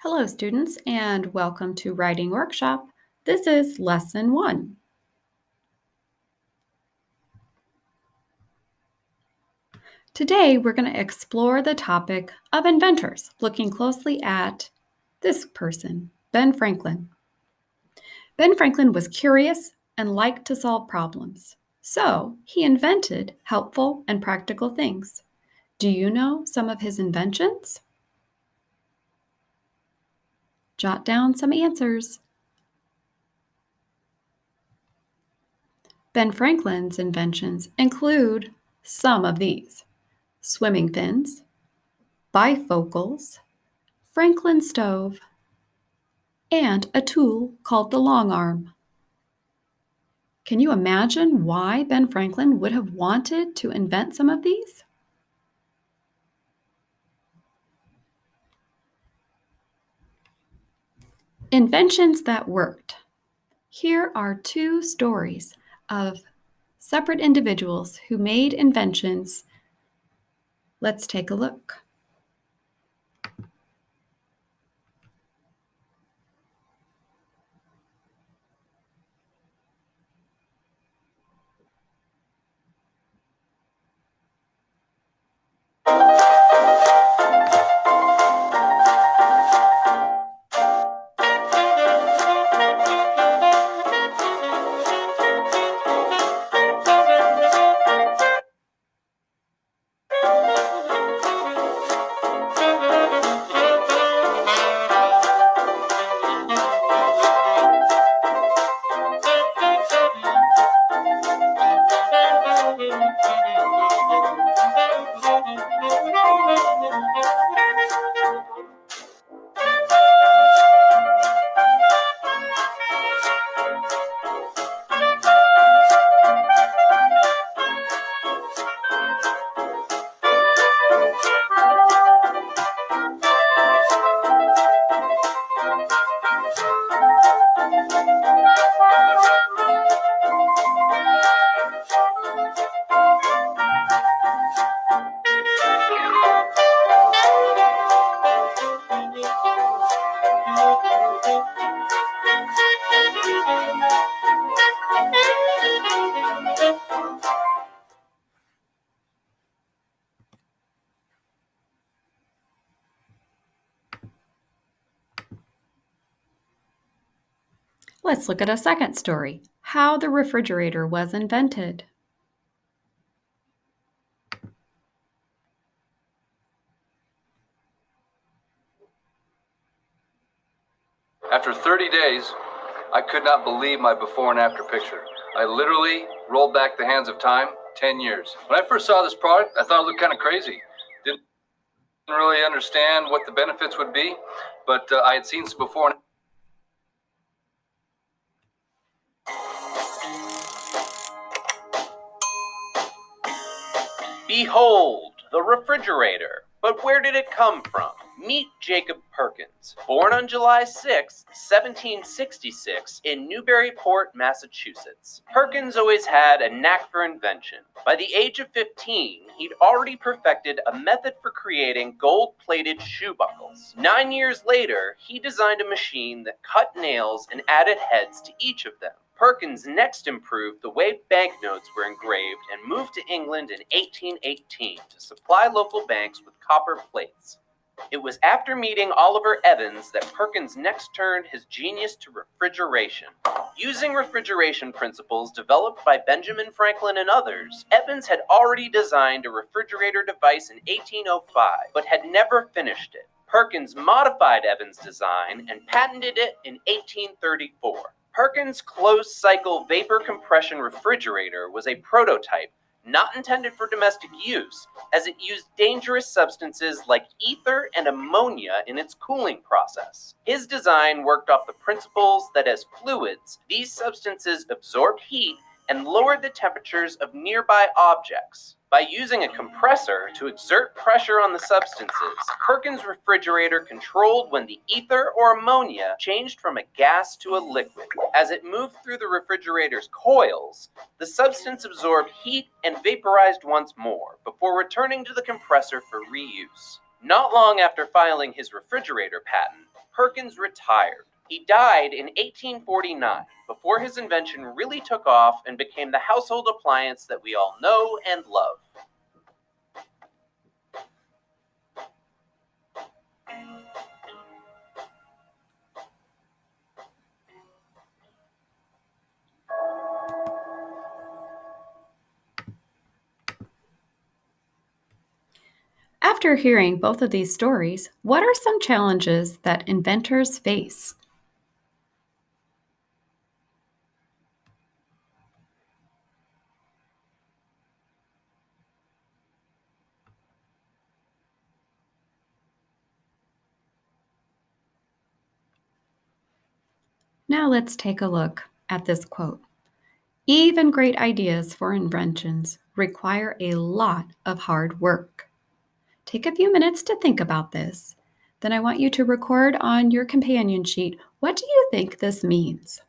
Hello, students, and welcome to Writing Workshop. This is Lesson 1. Today, we're going to explore the topic of inventors, looking closely at this person, Ben Franklin. Ben Franklin was curious and liked to solve problems, so he invented helpful and practical things. Do you know some of his inventions? Jot down some answers. Ben Franklin's inventions include some of these: swimming fins, bifocals, Franklin stove, and a tool called the long arm. Can you imagine why Ben Franklin would have wanted to invent some of these? Inventions that worked. Here are two stories of separate individuals who made inventions. Let's take a look. Let's look at a second story, how the refrigerator was invented. After 30 days, I could not believe my before and after picture. I literally rolled back the hands of time 10 years. When I first saw this product, I thought it looked kind of crazy. Didn't really understand what the benefits would be, but I had seen some before and Behold, the refrigerator. But where did it come from? Meet Jacob Perkins, born on July 6, 1766, in Newburyport, Massachusetts. Perkins always had a knack for invention. By the age of 15, he'd already perfected a method for creating gold-plated shoe buckles. 9 years later, he designed a machine that cut nails and added heads to each of them. Perkins next improved the way banknotes were engraved and moved to England in 1818 to supply local banks with copper plates. It was after meeting Oliver Evans that Perkins next turned his genius to refrigeration. Using refrigeration principles developed by Benjamin Franklin and others, Evans had already designed a refrigerator device in 1805, but had never finished it. Perkins modified Evans' design and patented it in 1834. Perkins' closed-cycle vapor compression refrigerator was a prototype not intended for domestic use, as it used dangerous substances like ether and ammonia in its cooling process. His design worked off the principles that as fluids, these substances absorbed heat and lowered the temperatures of nearby objects. By using a compressor to exert pressure on the substances, Perkins' refrigerator controlled when the ether or ammonia changed from a gas to a liquid. As it moved through the refrigerator's coils, the substance absorbed heat and vaporized once more, before returning to the compressor for reuse. Not long after filing his refrigerator patent, Perkins retired. He died in 1849, before his invention really took off and became the household appliance that we all know and love. After hearing both of these stories, what are some challenges that inventors face? Now let's take a look at this quote. Even great ideas for inventions require a lot of hard work. Take a few minutes to think about this. Then I want you to record on your companion sheet, what do you think this means?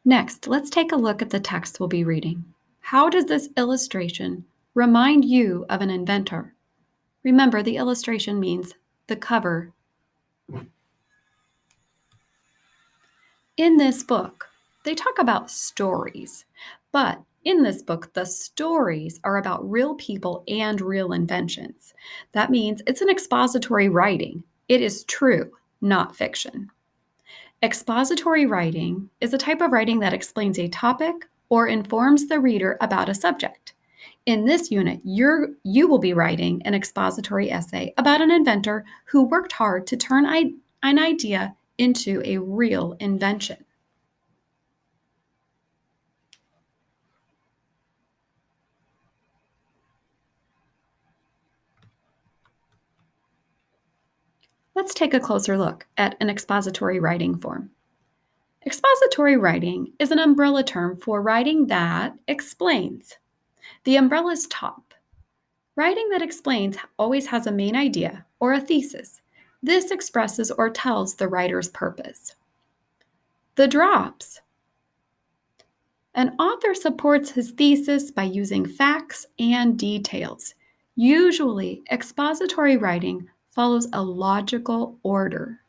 Next, let's take a look at the text we'll be reading. How does this illustration remind you of an inventor? Remember, the illustration means the cover. In this book, they talk about stories, but in this book, the stories are about real people and real inventions. That means it's an expository writing. It is true, not fiction. Expository writing is a type of writing that explains a topic or informs the reader about a subject. In this unit, you will be writing an expository essay about an inventor who worked hard to turn an idea into a real invention. Let's take a closer look at an expository writing form. Expository writing is an umbrella term for writing that explains. The umbrella's top. Writing that explains always has a main idea or a thesis. This expresses or tells the writer's purpose. The drops. An author supports his thesis by using facts and details. Usually, expository writing follows a logical order.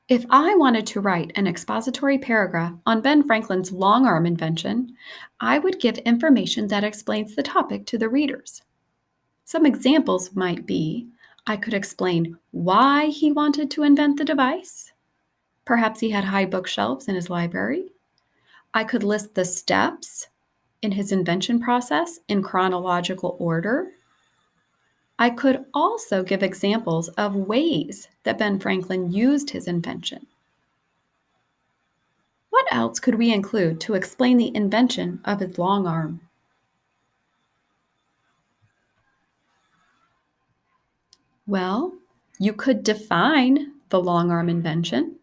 If I wanted to write an expository paragraph on Ben Franklin's long arm invention, I would give information that explains the topic to the readers. Some examples might be I could explain why he wanted to invent the device. Perhaps he had high bookshelves in his library. I could list the steps in his invention process in chronological order. I could also give examples of ways that Ben Franklin used his invention. What else could we include to explain the invention of his long arm? Well, you could define the long arm invention.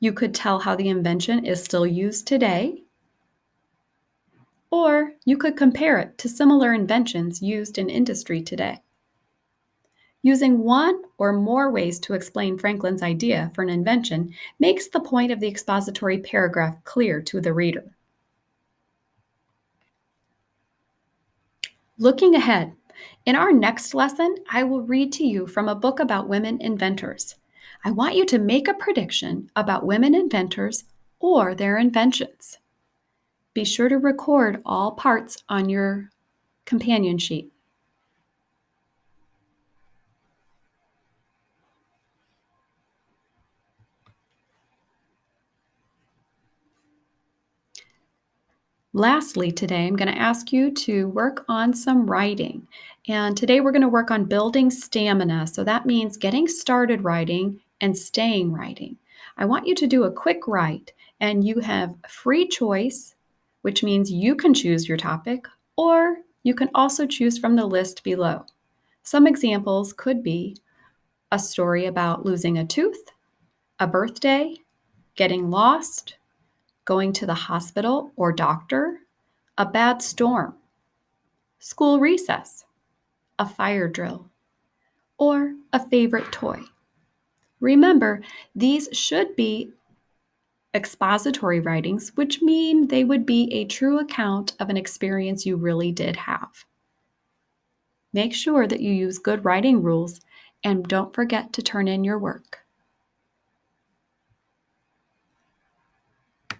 You could tell how the invention is still used today. Or you could compare it to similar inventions used in industry today. Using one or more ways to explain Franklin's idea for an invention makes the point of the expository paragraph clear to the reader. Looking ahead, in our next lesson, I will read to you from a book about women inventors. I want you to make a prediction about women inventors or their inventions. Be sure to record all parts on your companion sheet. Lastly, today I'm going to ask you to work on some writing. And today we're going to work on building stamina. So that means getting started writing and staying writing. I want you to do a quick write, and you have free choice, which means you can choose your topic, or you can also choose from the list below. Some examples could be a story about losing a tooth, a birthday, getting lost, going to the hospital or doctor, a bad storm, school recess, a fire drill, or a favorite toy. Remember, these should be expository writings, which mean they would be a true account of an experience you really did have. Make sure that you use good writing rules and don't forget to turn in your work.